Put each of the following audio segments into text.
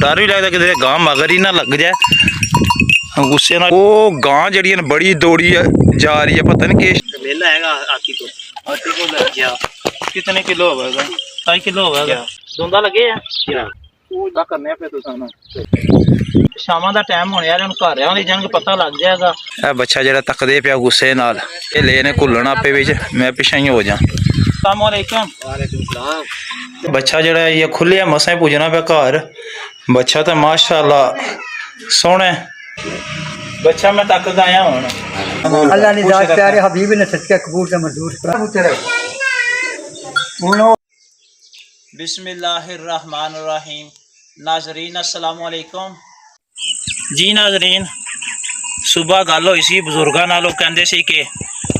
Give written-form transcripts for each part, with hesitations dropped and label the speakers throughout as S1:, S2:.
S1: डर भी लगता कि गां मगर ही ना लग जाए गुस्से नाल। वो गां जड़ी बड़ी दौड़ी जा रही है, पता नहीं कि
S2: मेला हैगा आती को लग गया।
S1: कितने किलो होगा, 2.5 किलो होगा।
S2: दोंदा लगे है
S1: क्या ਉਹਦਾ ਕਰਨੇ पे तो ਸਾਨੂੰ ਸ਼ਾਮਾਂ ਦਾ ਟਾਈਮ ਹੋਣ ਯਾਰ, ਹੁਣ ਘਰ ਆਉਣ ਜਾਣ ਕੇ ਪਤਾ ਲੱਗ ਜਾਏਗਾ। ਇਹ ਬੱਚਾ ਜਿਹੜਾ ਤੱਕਦੇ ਪਿਆ ਗੁੱਸੇ ਨਾਲ, ਇਹ ਲੈ ਨੇ ਘੁੱਲਣ ਆਪੇ ਵਿੱਚ, ਮੈਂ ਪਿੱਛੇ ਹੀ ਹੋ ਜਾ। अस्सलाम वालेकुम।
S2: वालेकुम सलाम।
S1: बच्चा जड़ा ये खुले मसा पुजना पे घर, बच्चा तो माशाअल्लाह सोहना बच्चा। मैं तकदा आया हूं
S3: अल्लाह ने जात प्यारे हबीब ने सच्चे कबूल का मंजूर
S1: बिस्मिल्लाहिर्रहमानिर्रहीम। नाजरीन अस्सलाम वालेकुम जी। नाजरीन सुबह गल होई सी बजुर्गां नाल, कहंदे सी कि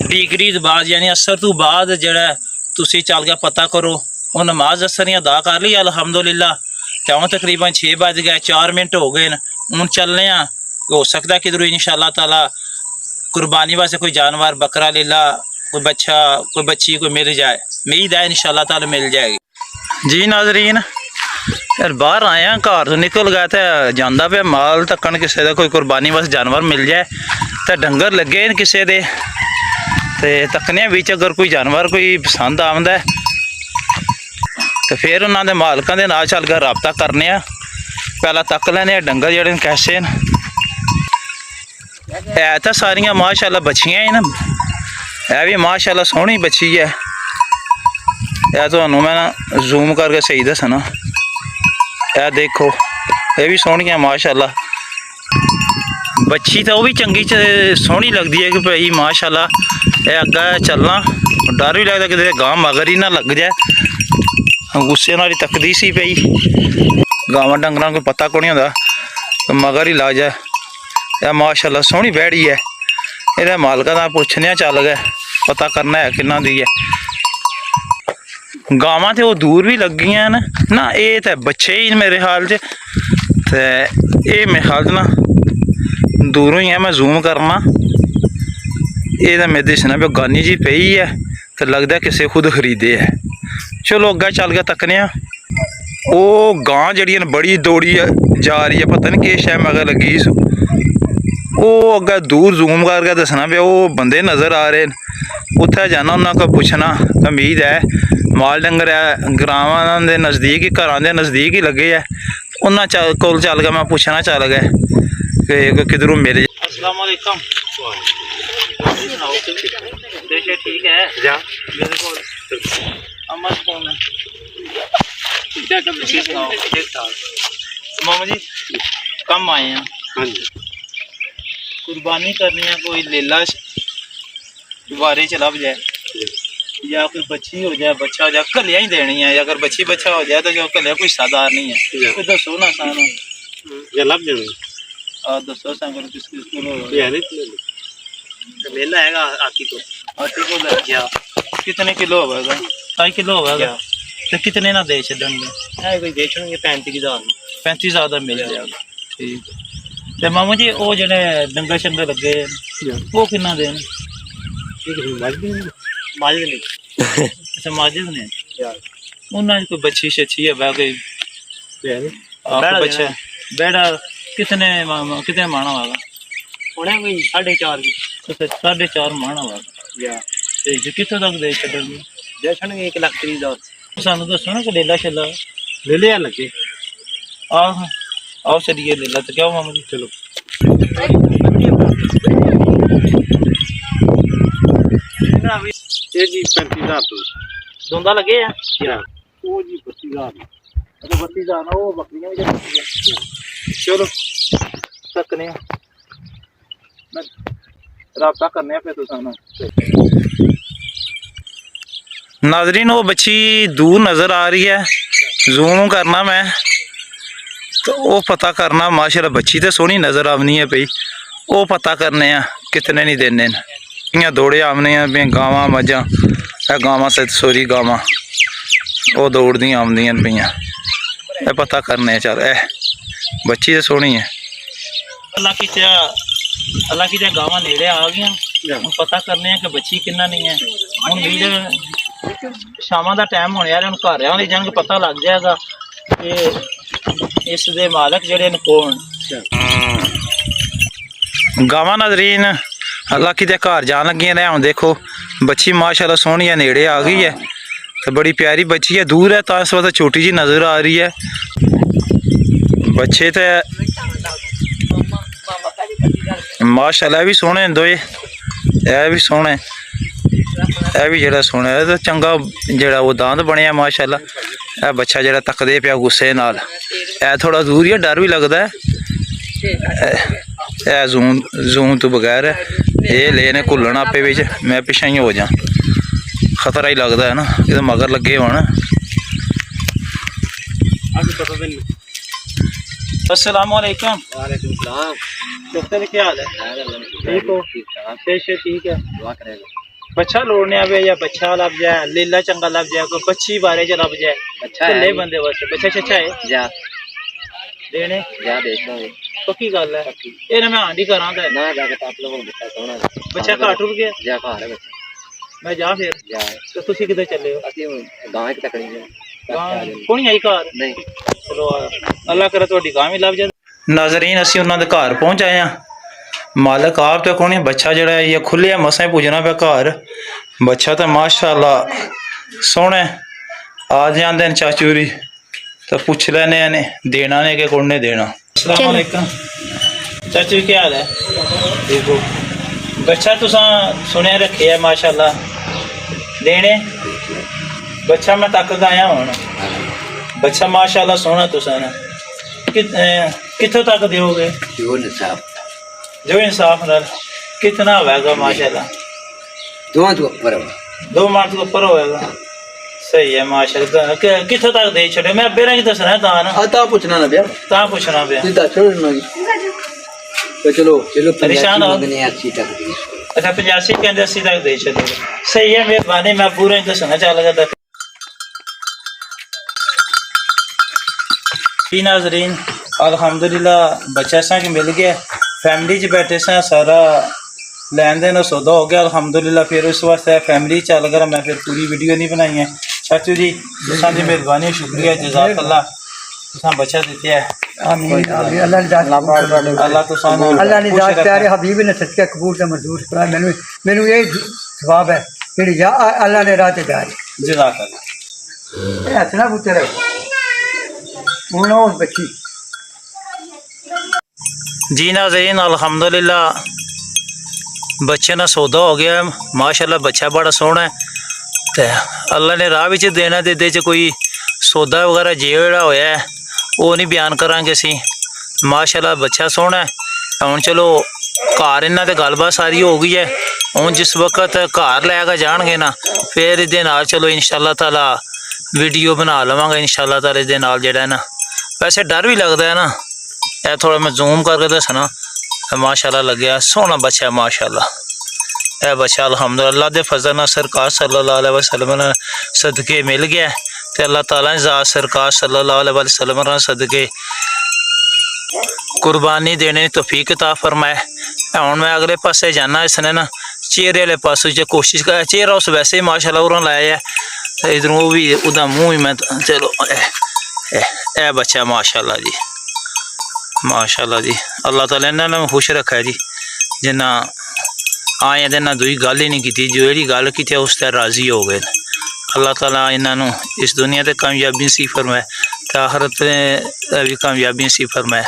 S1: डिग्री बाद यानी असर तो बाद जड़ा तुसी चल के पता करो। वो नमाज असर अदा कर ली अलहमदुलिल्लाह, तो हूँ तकरीबन 6 बज गए, 4 मिनट हो गए। हूँ चलने हो सकता किधरों इंशाअल्लाह ताला कुर्बानी वास्ते कोई जानवर, बकरा लीला, कोई बच्चा, कोई बच्ची कोई मिल जाए। उम्मीद है इंशाअल्लाह ताला मिल जाएगी जी। नाजरीन यार बाहर आया, घर तो निकल गया तो जाता पे माल तकन किसी का, कोई कुर्बानी वास्ते जानवर मिल जाए तो डंगर लगे किसी दे, तो तकने बिच अगर कोई जानवर कोई पसंद आंदा है तो फिर उन्होंने मालकों के नाल चल कर राबता करने, पहला तक लेने डंगर जड़े कैसे न। है तो सारियां माशाअल्लाह बच्चियां ही ना, है भी माशाअल्लाह सोहनी बच्ची है। यह तो मैं ना जूम करके सही दसना, यह देखो ये भी सोहनी है माशाअल्लाह बच्ची। तो वह भी चंगी सोहनी लगती है कि भाई माशाअल्लाह ये अगे चलना। डर भी लगता कि गां मगर ही ना लग जाए, गुस्से नाल तकदी सी पई। गावां डंगरां को पता को नहीं होंदा, मगर ही लग जाए। यह माशाअल्लाह सोहनी बैड़ी है, ये मालका का पुछने चल गए, पता करना है किन्ना दी है। गावां तो दूर भी लगियां ना, ये तो बच्चे ही मेरे हाल च, ये मेरे ख्याल ना दूरों ही है। मैं जूम करना, ये तो मैं दसना भी गानी जी पई है, तो लगता किसी खुद खरीदे है। चलो अगे चल के तकने। वो गां जड़ी बड़ी दौड़ी जा रही है, पता नहीं कि शायद मगर लगी। वो अगे दूर जूम करके दसना पे वो बंदे नज़र आ रहे हैं। उत्थे जाना उन्होंने को पुछना, उम्मीद है माल डंगर है ग्रावां दे नज़दीक ही, घरां दे नज़दीक ही लगे है। उन्होंने कोल चल के मैं पुछना चल गए कि किधरों मिल जाए। अस्सलाम वालेकुम। ठीक है जा मेरे को अमर कौन है? मामा जी कम आए हैं? हाँ जी। कुर्बानी करनी है, कोई लेला बारे चला जाए या कोई बच्ची हो जाए, बच्चा हो जाए, कलिया ही देनी है। अगर बच्ची बच्चा हो जाए तो जो कलिया कोई सादार नहीं है, कोई दसो ना सानू या लभ जाए। दसो सानू किस
S2: मेला हैगा आती को लग गया।
S1: कितने किलो होगा? 2.5 किलो होगा। तो कितने ना दे छेंगे?
S2: कोई दे छेंगे 35,000।
S1: 35,000 का मिल जाएगा। ठीक तो मामू जी वो जो डंगर शंगर लगे वो कितना देन? अच्छा माजिद ने उन्होंने कोई बच्ची शच्छी है वह कोई बच्चा बेड़ा कितने माना होगा?
S2: उन्हें कोई 4.5
S1: 4.5 माना होगा। कितों तक दे छेंगे?
S2: दे छेंगे 1,30,000।
S1: सानू दसो ना कोई लेला शला
S2: ले लिया लगे।
S1: आओ चलिए लेला तो क्या मामू जी। चलो
S2: ये जी 35,000
S1: दोंदा लगे है
S2: वो जी 32,000।
S1: अच्छा 32,000 ना वो बकरियां भी। चलो सकने राबता करने पे तो साना। नाजरीन वो बच्ची दूर नज़र आ रही है, जूम करना मैं तो वो पता करना। माशाल्लाह बच्ची तो सोहनी नज़र आनी है पई, वो पता करने कितने नहीं देने। इयां दौड़े आमने गावां मझां, गावां सॉरी गावां वो दौड़दी आमदियां पे, पता करने। चल बच्ची तो सोहनी है। अल्लाह की गावां नेड़े आ गई, पता करने कि बच्ची किन्ना नहीं है। हुण शामां दा टाइम होने यार, हुण घर आउण जाण के पता लग जाएगा। ਤੇ ਇਸ ਦੇ ਮਾਲਕ ਜਿਹੜੇ ਨੇ ਕੌਣ? ਗਾਵਾਂ ਨਾਜ਼ਰੀਨ ਅੱਲਾ ਕਿਤੇ ਘਰ ਜਾਣ ਲੱਗੀਆਂ ਨੇ। ਹੁਣ ਦੇਖੋ ਬੱਚੀ ਮਾਸ਼ਾਅੱਲਾ ਸੋਹਣੀ ਹੈ, ਨੇੜੇ ਆ ਗਈ ਹੈ ਤੇ ਬੜੀ ਪਿਆਰੀ ਬੱਚੀ ਹੈ। दूर है तो इस वक्त छोटी जी नज़र आ रही है। बच्चे तो माशाअल्लाह भी सोहने दोए, यह भी सोहने, यह भी जरा सोहना है। तो चंगा जरा वो दांत बनया माशाअल्लाह। यह बच्चा जरा तकदे पिया गुस्से नाल, यह थोड़ा दूर ही है, डर भी लगता है। यह जूम तो बगैर है, ये लेने घुलन आपे बिच, मैं पिछा ही हो जा, खतरा ही लगता है ना, ये मगर लगे हो ना। अस्सलाम वालेकुम।
S2: वालेकुम सलाम।
S1: डॉक्टर क्या हाल है? ठीक हो? ठीक है।
S2: दुआ करेगा।
S1: बच्चा लोड़ने आवे या बच्चा लग जाए, लीला चंगा लग जाए, कोई बच्ची बारे च लग जाए,
S2: अच्छा है।
S1: ले बंदे वास्ते बच्चा अच्छा है
S2: जा
S1: देने।
S2: जा देखो
S1: पक्की गल है, ये मैं आंधी करा था
S2: ना जाके आप लोगों को बच्चा सोना
S1: बच्चा घाट रुक गया।
S2: जा घर है बच्चा,
S1: मैं जा फिर
S2: जा
S1: तो तुसी किधर चले हो?
S2: ਅਸੀਂ ਗਾਂ ਇੱਕ ਤੱਕਣੀ ਹੈ
S1: कौन आई घर?
S2: ਨਹੀਂ
S1: चलो अल्लाह करे ਤੁਹਾਡੀ ਗਾਂ ਵੀ ਲੱਭ ਜਾਏ। ਨਾਜ਼ਰੀਨ ਅਸੀਂ ਉਹਨਾਂ ਦੇ ਘਰ ਪਹੁੰਚ ਆਏ ਹਾਂ। ਮਾਲਕ ਆਪ ਤੇ ਕੋਣੀ ਬੱਚਾ ਜਿਹੜਾ ਹੈ ਇਹ ਖੁੱਲਿਆ ਮਸਾਂ ਹੀ ਪੁੱਜਣਾ ਪਿਆ ਘਰ। ਬੱਚਾ ਤਾਂ ਮਾਸ਼ਾਅੱਲਾ ਸੋਹਣਾ ਆ ਜਾਂਦੇ ਨੇ ਚਾਚੂਰੀ ਤਾਂ ਪੁੱਛ ਲੈਨੇ ਨੇ ਦੇਣਾ ਨੇ ਕਿ ਕੋਣ ਨੇ ਦੇਣਾ। अस्सलाम वालेकुम चाचू क्या हाल है? देखो बच्चा तुसा सुने रखे है माशाअल्लाह देने। बच्चा मैं तकदा आया हूँ, बच्चा माशाअल्लाह सोहना तुसा ना कितों तक दोगे? जो इंसाफ नाल कितना होगा माशाअल्लाह?
S3: 2 तो ऊपर
S1: 2 मार्च के ऊपर होएगा। सही है माशाअल्लाह। कितों तक दे छड़े? मैं बेरा की दसना ता ना
S3: आता पूछना ना भैया,
S1: ता पूछना पे।
S3: सीधा छोड़ना तो चलो चलो
S1: परेशान हो?
S3: मंगने 80 तक दी।
S1: अच्छा 85 के अंदर 80 तक दे चलो। सही है मेहरबानी, मैं पूरा ही दसना चलेगा। जी नाजरीन अल्हम्दुलिल्लाह बच्चा सा कि मिल गया, फैमिली च बैठे सा, सारा लैन देन सौदा हो गया अल्हम्दुलिल्लाह। फिर उस वास्ते फैमिली चल कर मैं फिर पूरी वीडियो नहीं बनाई है। चाचू जी तुसां दी मेहरबानी, शुक्रिया, जज़ाकल्लाह। तुसां बच्चा दिते है,
S3: आमीन आमीन। अल्लाह ने जात
S1: अल्लाह तुसां नू
S3: अल्लाह ने
S1: खुश
S3: जात
S1: रखे।
S3: प्यारे हबीब ने सच्चा कबूल ते मंजूर करा। मैनू ये जवाब है कि जा अल्लाह ने राह ते जा रही
S1: जज़ाकल्लाह।
S3: ये हसना पुत्र हुन उस बच्ची।
S1: जी नाज़रीन अल्हम्दुलिल्लाह बच्चे ना सौदा हो गया माशाअल्लाह। बच्चा बड़ा सोहना है तो अल्लाह ने राह विच देना ते दे च कोई सौदा वगैरह जेड़ा होया है वो नहीं बयान करांगे असीं। माशाअल्लाह बच्चा सोहना है। हुण चलो घर इन्हां ते गलबात सारी हो गई है। हुण जिस वक्त घर लैके जाणगे ना फिर इहदे नाल चलो इंशाअल्लाह ताला वीडियो बना लवांगा इंशाअल्लाह ताला इहदे नाल जेड़ा है ना। वैसे डर भी लगता है ना, यह थोड़ा मैं जूम करके दसना। माशाअल्लाह लग्या सोहना बच्चा है माशाअल्लाह। यह बच्चा अल्हम्दुलिल्लाह दे फजल नाल सरकार सल्लल्लाहु अलैहि वसल्लम ने सदके मिल गया ते अल्लाह ताला ने ज़ात सरकार सल्लल्लाहु अलैहि वसल्लम ने सदके कुर्बानी देने की तौफीक अता फरमाए। हुण मैं अगले पासे जाना, इसने ना चेहरे वाले पासे जो कोशिश कर, चेहरा उस वैसे ही माशाअल्लाह उन्होंने लाया है, इधरों भी उदा मुँह ही मैं चलो ए बच्चा माशाअल्लाह जी, माशाअल्लाह जी। अल्लाह ताला इन्होंने खुश रखा है जी। जिन्ना आए ते ना दूई गल ही नहीं की, जेड़ी गल की उस ते राजी हो गए। अल्लाह ताला इन्हों इस दुनिया ते कामयाबी नसीब फरमाए ते आखिरत भी कामयाबी नसीब फरमाए।